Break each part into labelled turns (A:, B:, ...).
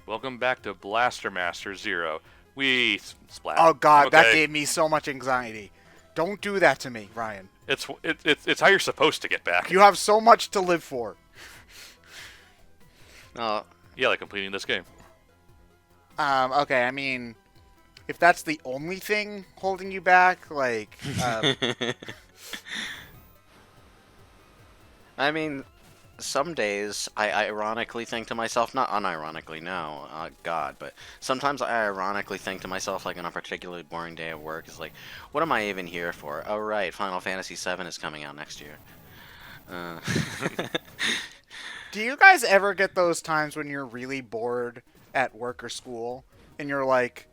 A: Welcome back to Blaster Master Zero. We splat.
B: Oh God,
A: Okay.
B: that gave me so much anxiety. Don't do that to me, Ryan.
A: It's how you're supposed to get back.
B: You have so much to live for.
C: Oh,
A: Yeah, like completing this game.
B: Okay, I mean, if that's the only thing holding you back, like,
C: I mean, some days I ironically think to myself, not unironically, no, God, but sometimes I ironically think to myself, like on a particularly boring day at work, is like, what am I even here for? Oh, right, Final Fantasy VII is coming out next year.
B: do you guys ever get those times when you're really bored at work or school, and you're like,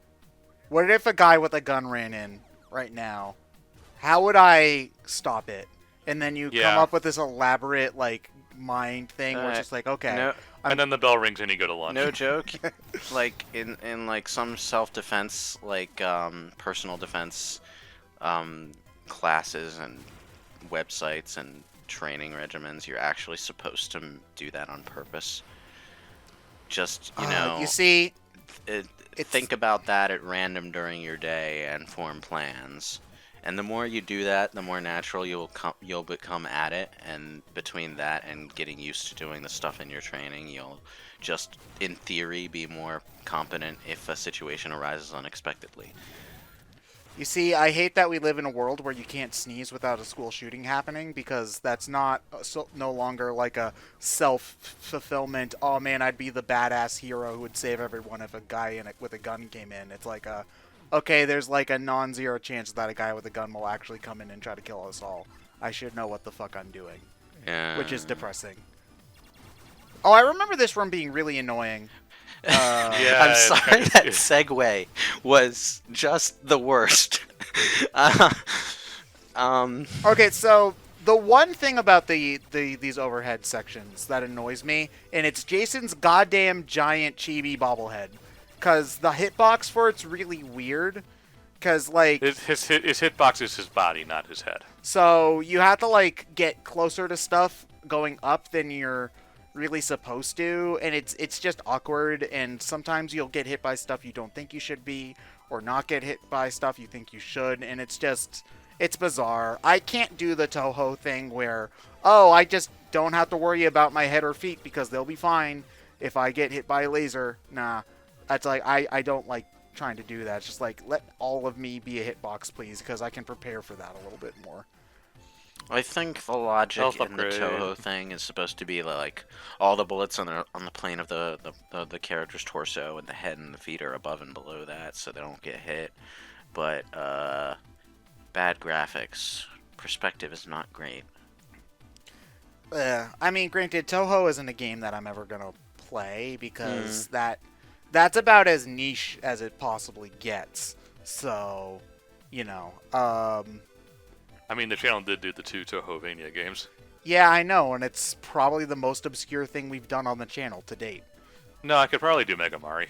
B: what if a guy with a gun ran in right now? How would I stop it? And then you come
A: Yeah.
B: up with this elaborate, like, mind thing where it's just like, okay.
C: No,
A: And then the bell rings and you go to lunch.
C: no joke. Like in like some self-defense, like personal defense classes and websites and training regimens, you're actually supposed to do that on purpose. Just
B: You see,
C: think about that at random during your day and form plans. And the more you do that, the more natural you'll become at it. And between that and getting used to doing the stuff in your training, you'll just, in theory, be more competent if a situation arises unexpectedly.
B: You see, I hate that we live in a world where you can't sneeze without a school shooting happening, because that's not no longer like a self-fulfillment, oh man, I'd be the badass hero who would save everyone if a guy with a gun came in. It's like okay, there's like a non-zero chance that a guy with a gun will actually come in and try to kill us all. I should know what the fuck I'm doing.
C: Yeah.
B: Which is depressing. Oh, I remember this room being really annoying.
A: Yeah,
C: I'm
A: it's
C: sorry,
A: kind of-
C: that segue was just the worst.
B: Okay, so the one thing about these overhead sections that annoys me, and it's Jason's goddamn giant chibi bobblehead, because the hitbox for it's really weird. Because like
A: his hitbox is his body, not his head.
B: so you have to like get closer to stuff going up than you're really supposed to, and it's just awkward. And sometimes you'll get hit by stuff you don't think you should be, or not get hit by stuff you think you should, and it's bizarre. I can't do the Toho thing where, oh, I just don't have to worry about my head or feet because they'll be fine if I get hit by a laser. Nah, that's like I don't like trying to do that. It's just like, let all of me be a hitbox, please, because I can prepare for that a little bit more.
C: I think the logic
A: Health
C: in the
A: upgrade.
C: Toho thing is supposed to be like all the bullets on the plane of the character's torso, and the head and the feet are above and below that, so they don't get hit. But bad graphics, perspective is not great.
B: I mean, granted, Toho isn't a game that I'm ever gonna play because that's about as niche as it possibly gets. So, you know,
A: I mean, the channel did do the 2 Tohovania games.
B: yeah, I know, and it's probably the most obscure thing we've done on the channel to date.
A: No, I could probably do Mega Mari,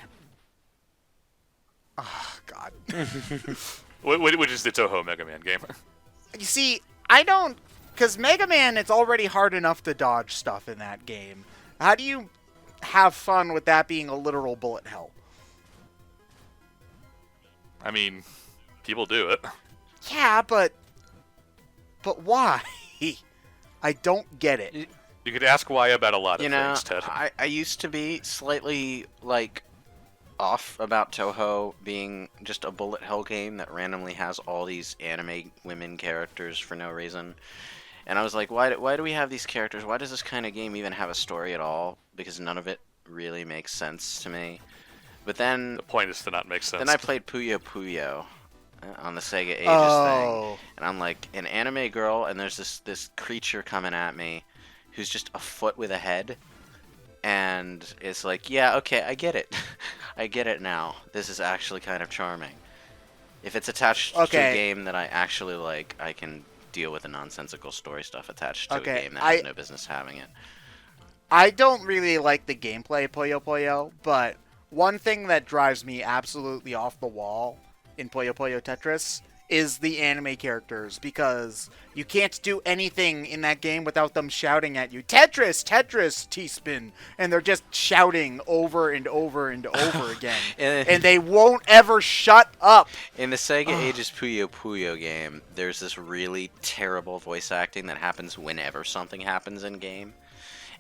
B: Oh, God.
A: which is the Toho Mega Man game.
B: You see, I don't, because Mega Man, it's already hard enough to dodge stuff in that game. How do you have fun with that being a literal bullet hell?
A: I mean, people do it.
B: Yeah, but why? I don't get it.
A: You could ask why about a lot of
C: You know,
A: things, Ted.
C: I used to be slightly like off about Toho being just a bullet hell game that randomly has all these anime women characters for no reason. And I was like, why do we have these characters? Why does this kind of game even have a story at all? Because none of it really makes sense to me. But then
A: The point is to not make sense.
C: then I played Puyo Puyo on the Sega Ages thing.
B: Oh.
C: And I'm like, an anime girl, and there's this creature coming at me who's just a foot with a head. And it's like, yeah, okay, I get it. I get it now. This is actually kind of charming. If it's attached to a
B: Okay.
C: game that I actually like, I can deal with the nonsensical story stuff attached to
B: Okay,
C: a game that has no business having it.
B: I don't really like the gameplay of Puyo Puyo, but one thing that drives me absolutely off the wall in Puyo Puyo Tetris is the anime characters, because you can't do anything in that game without them shouting at you, Tetris, Tetris, T-spin, and they're just shouting over and over and over again, and they won't ever shut up.
C: In the Sega Ages Puyo Puyo game, there's this really terrible voice acting that happens whenever something happens in game.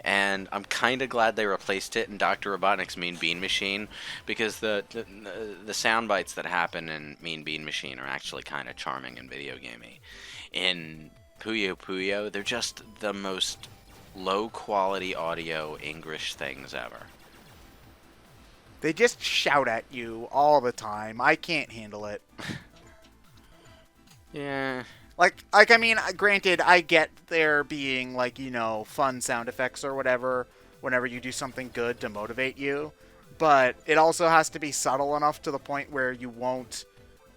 C: And I'm kind of glad they replaced it in Dr. Robotnik's Mean Bean Machine, because the sound bites that happen in Mean Bean Machine are actually kind of charming and video gamey. In Puyo Puyo, they're just the most low quality audio English things ever.
B: They just shout at you all the time. I can't handle it.
C: Yeah.
B: Like, I mean, granted, I get there being, like, you know, fun sound effects or whatever whenever you do something good to motivate you, but it also has to be subtle enough to the point where you won't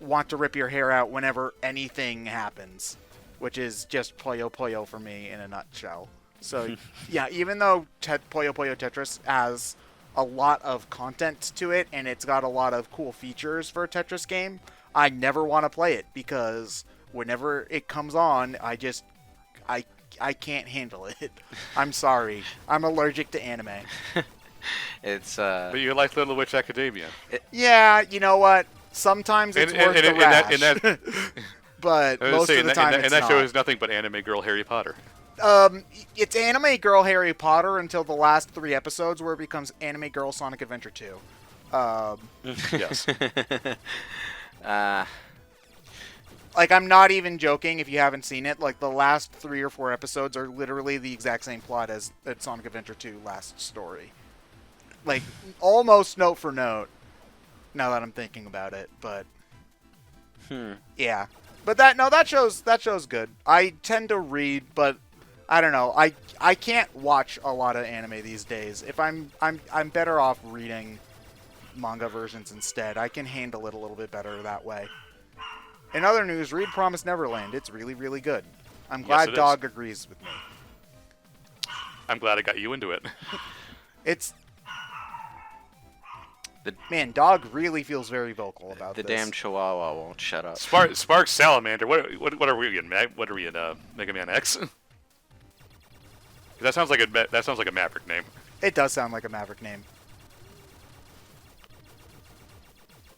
B: want to rip your hair out whenever anything happens, which is just Puyo Puyo for me in a nutshell. So, yeah, even though Puyo Puyo Tetris has a lot of content to it and it's got a lot of cool features for a Tetris game, I never want to play it because whenever it comes on, I can't handle it. I'm sorry. I'm allergic to anime.
C: It's
A: But you like Little Witch Academia.
B: Yeah, you know what? Sometimes it's worth the rash. But most of the time it's not.
A: And that show is nothing but anime girl Harry Potter.
B: It's anime girl Harry Potter until the last 3 episodes where it becomes anime girl Sonic Adventure 2.
A: Yes.
B: Like, I'm not even joking if you haven't seen it. Like, the last 3 or 4 episodes are literally the exact same plot as Sonic Adventure 2 last story. Like, almost note for note, now that I'm thinking about it, but... Yeah. But that show's good. I tend to read, but I don't know. I can't watch a lot of anime these days. If I'm better off reading manga versions instead. I can handle it a little bit better that way. In other news, read Promised Neverland. It's really, really good. I'm glad Dog agrees with me.
A: I'm glad I got you into it.
B: It's... Man, Dog really feels very vocal about
C: the
B: this.
C: damn Chihuahua won't shut up.
A: Spark Salamander. What are we in? What are we in? Mega Man X? That sounds like a Maverick name.
B: It does sound like a Maverick name.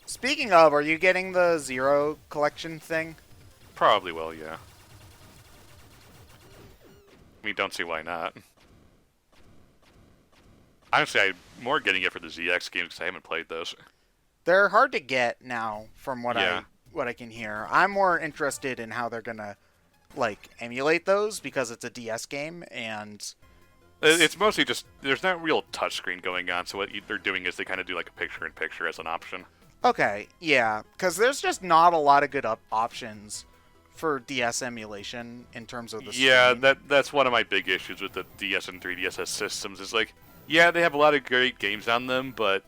B: Speaking of, are you getting the Zero collection thing?
A: Probably will, yeah. I mean, don't see why not. Honestly, I'm more getting it for the ZX games because I haven't played those.
B: They're hard to get now, from what
A: Yeah.
B: what I can hear. I'm more interested in how they're gonna like emulate those because it's a DS game, and
A: It's mostly just there's not real touchscreen going on, so what they're doing is they kind of do like a picture-in-picture as an option.
B: okay, yeah, because there's just not a lot of good options for DS emulation in terms of the
A: Yeah,
B: screen.
A: that's one of my big issues with the DS and 3DSS systems. Is like, yeah, they have a lot of great games on them, but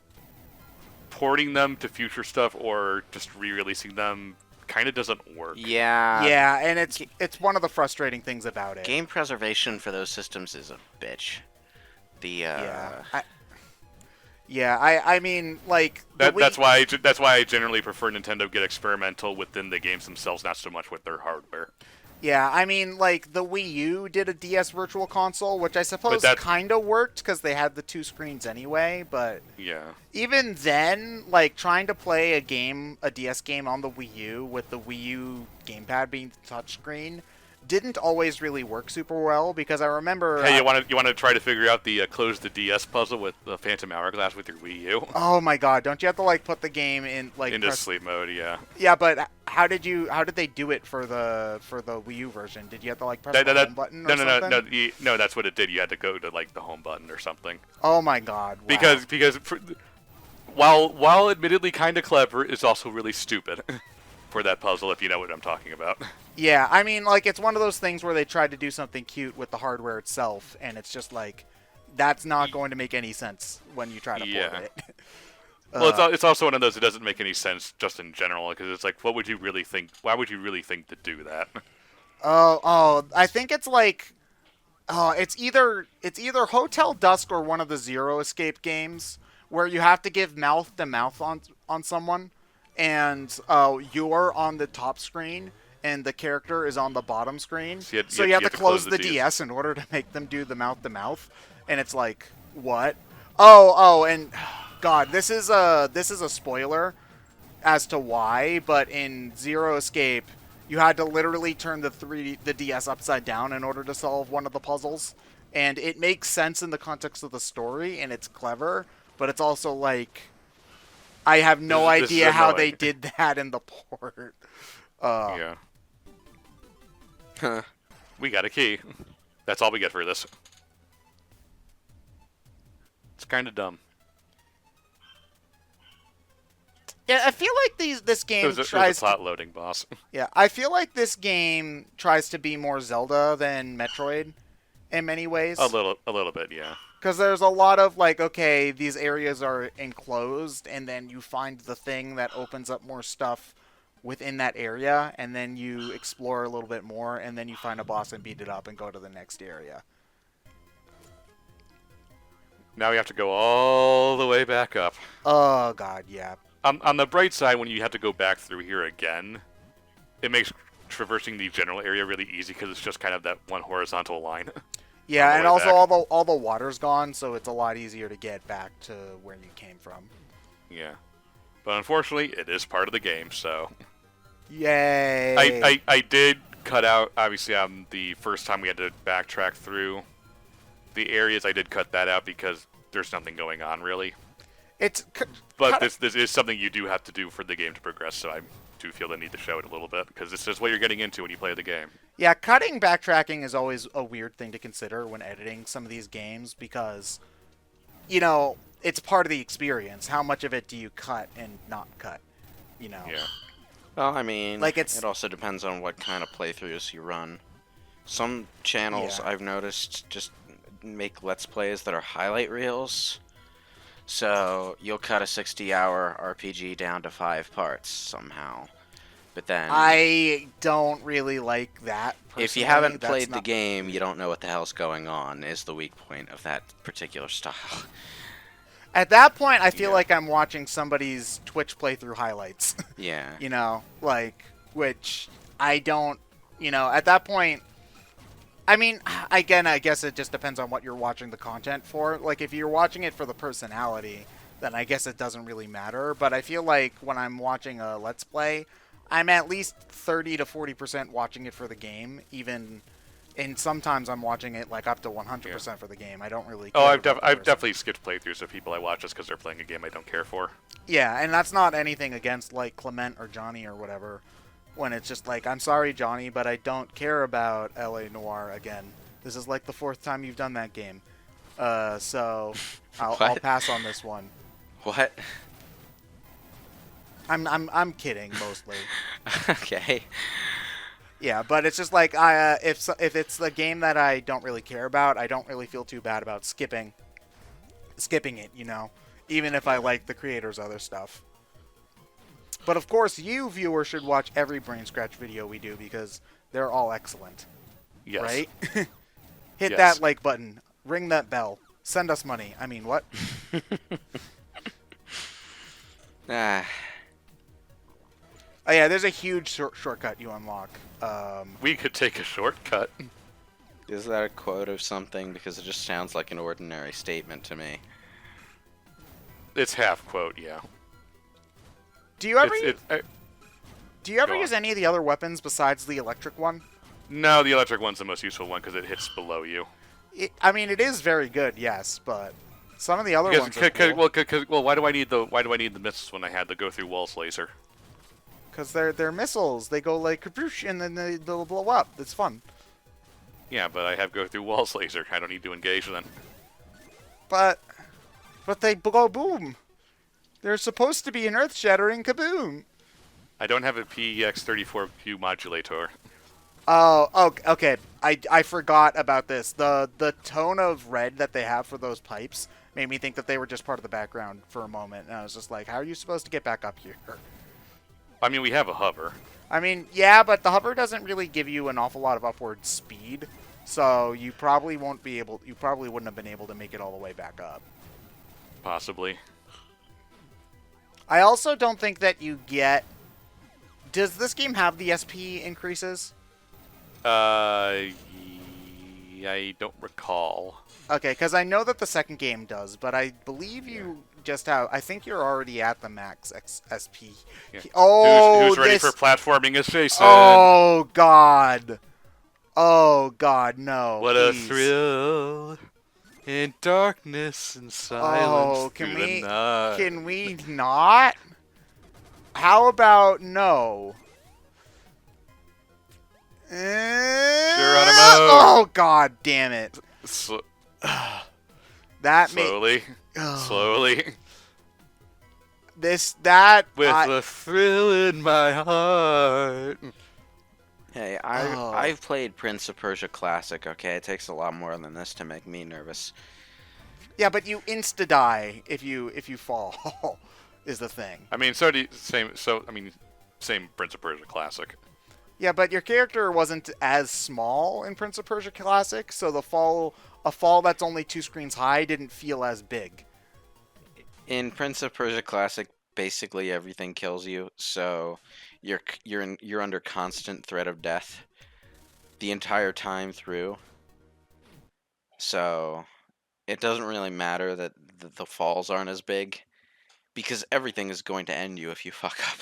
A: porting them to future stuff or just re-releasing them kind of doesn't work.
C: Yeah.
B: Yeah, and it's one of the frustrating things about it.
C: Game preservation for those systems is a bitch.
B: I mean, like
A: That's why I generally prefer Nintendo get experimental within the games themselves, not so much with their hardware.
B: Yeah, I mean, like, the Wii U did a DS Virtual Console, which I suppose
A: that-
B: kind of worked because they had the 2 screens anyway, but
A: Yeah.
B: even then, like, trying to play a DS game on the Wii U with the Wii U gamepad being the touchscreen didn't always really work super well, because I remember...
A: Hey, you want to try to figure out the close the DS puzzle with the Phantom Hourglass with your Wii U?
B: Oh my god, don't you have to, like, put the game in, like...
A: Into sleep mode, yeah.
B: Yeah, but how did they do it for the Wii U version? Did you have to, like, press the home button or something?
A: No, that's what it did. You had to go to, like, the home button or something.
B: Oh my god, wow.
A: Because while admittedly kind of clever, it's also really stupid for that puzzle, if you know what I'm talking about.
B: Yeah, I mean, like, it's one of those things where they tried to do something cute with the hardware itself, and it's just like, that's not going to make any sense when you try to port it.
A: Well, it's also one of those that doesn't make any sense just in general, because it's like, what would you really think? Why would you really think to do that?
B: I think it's like, it's either Hotel Dusk or one of the Zero Escape games where you have to give mouth to mouth on someone, and you're on the top screen, and the character is on the bottom screen.
A: So
B: You have to close the DS in order to make them do the mouth-to-mouth, and it's like, what? Oh, and God, this is a spoiler as to why, but in Zero Escape, you had to literally turn the DS upside down in order to solve one of the puzzles, and it makes sense in the context of the story, and it's clever, but it's also like, I have no
A: This is
B: idea how
A: annoying.
B: they did that in the port.
A: Yeah. We got a key. That's all we get for this. It's kind of dumb.
B: Yeah, I feel like this game
A: It was
B: tries
A: a plot loading boss.
B: Yeah, I feel like this game tries to be more Zelda than Metroid in many ways.
A: a little bit, yeah.
B: Because there's a lot of, like, okay, these areas are enclosed, and then you find the thing that opens up more stuff within that area, and then you explore a little bit more, and then you find a boss and beat it up and go to the next area.
A: Now we have to go all the way back up.
B: Oh, God, yeah.
A: On the bright side, when you have to go back through here again, it makes traversing the general area really easy because it's just kind of that one horizontal line.
B: Yeah,
A: On the
B: and
A: way
B: also
A: back.
B: all the water's gone, so it's a lot easier to get back to where you came from.
A: Yeah. But unfortunately, it is part of the game, so...
B: Yay!
A: I did cut out, obviously, on the first time we had to backtrack through the areas, I did cut that out because there's nothing going on, really.
B: It's
A: But this is something you do have to do for the game to progress, so I do feel the need to show it a little bit, because this is what you're getting into when you play the game.
B: Yeah, cutting backtracking is always a weird thing to consider when editing some of these games because, you know, it's part of the experience. How much of it do you cut and not cut? You know?
A: Yeah.
C: Well, I mean,
B: Like, it's-
C: it also depends on what kind of playthroughs you run. Some channels
B: Yeah.
C: I've noticed just make Let's Plays that are highlight reels. So you'll cut a 60-hour RPG down to 5 parts somehow. But then,
B: I don't really like that.
C: if you
B: personally.
C: haven't
B: That's
C: played the
B: not-
C: game, you don't know what the hell's going on, is the weak point of that particular style.
B: At that point, I feel
A: Yeah.
B: like I'm watching somebody's Twitch playthrough highlights.
C: Yeah.
B: You know, like, which I don't, you know, at that point, I mean, again, I guess it just depends on what you're watching the content for. Like, if you're watching it for the personality, then I guess it doesn't really matter. But I feel like when I'm watching a Let's Play, I'm at least 30 to 40% watching it for the game, even, and sometimes I'm watching it, like, up to 100% for the game. I don't really care
A: Oh, I've
B: about the person.
A: definitely skipped playthroughs of people I watch just because they're playing a game I don't care for.
B: Yeah, and that's not anything against, like, Clement or Johnny or whatever. When it's just like, I'm sorry, Johnny, but I don't care about L.A. Noire again. This is like the 4th time you've done that game. So I'll
C: What?
B: pass on this one.
C: What?
B: I'm kidding mostly.
C: Okay.
B: Yeah, but it's just like if it's the game that I don't really care about, I don't really feel too bad about skipping it, you know, even if I like the creator's other stuff. But of course, you viewers should watch every BrainScratch video we do because they're all excellent,
A: Yes.
B: right? Hit
A: Yes.
B: that like button, ring that bell, send us money. I mean, what?
C: Ah.
B: Oh yeah, there's a huge shortcut you unlock.
A: We could take a shortcut.
C: Is that a quote of something? Because it just sounds like an ordinary statement to me.
A: It's half quote, yeah.
B: Do you ever
A: Go on.
B: use any of the other weapons besides the electric one?
A: No, the electric one's the most useful one because it hits below you.
B: I mean, it is very good, yes, but some of the other ones are cool.
A: Well, why do I need the missiles when I had the go through walls laser?
B: Because they're missiles. They go like kaboosh, and then they'll blow up. It's fun.
A: Yeah, but I have go through walls laser. I don't need to engage then.
B: But they go boom. They're supposed to be an earth-shattering kaboom.
A: I don't have a PEX34Q modulator.
B: Oh, okay. I forgot about this. The tone of red that they have for those pipes made me think that they were just part of the background for a moment, and I was just like, how are you supposed to get back up here?
A: I mean, we have a hover.
B: I mean, yeah, but the hover doesn't really give you an awful lot of upward speed, so you probably wouldn't have been able to make it all the way back up.
A: Possibly.
B: I also don't think that you get. Does this game have the SP increases?
A: I don't recall.
B: Okay, because I know that the second game does, but I believe you just have. I think you're already at the max SP.
A: Yeah.
B: Oh,
A: who's ready
B: this.
A: for platforming is Jason?
B: Oh God. Oh God, no!
A: What
B: Please.
A: a thrill in darkness and silence
B: Oh,
A: through the night.
B: can we not? How about no?
A: Geronimo.
B: Oh God, damn it! That made
A: Slowly, slowly,
B: that
A: with a thrill in my heart.
C: Hey,
B: Oh.
C: I've played Prince of Persia Classic. Okay, it takes a lot more than this to make me nervous.
B: Yeah, but you insta die if you fall. Is the thing.
A: I mean, same Prince of Persia Classic.
B: Yeah, but your character wasn't as small in Prince of Persia Classic, so a fall that's only 2 screens high didn't feel as big.
C: In Prince of Persia Classic, basically everything kills you, so you're under constant threat of death the entire time through. So it doesn't really matter that the falls aren't as big because everything is going to end you if you fuck up.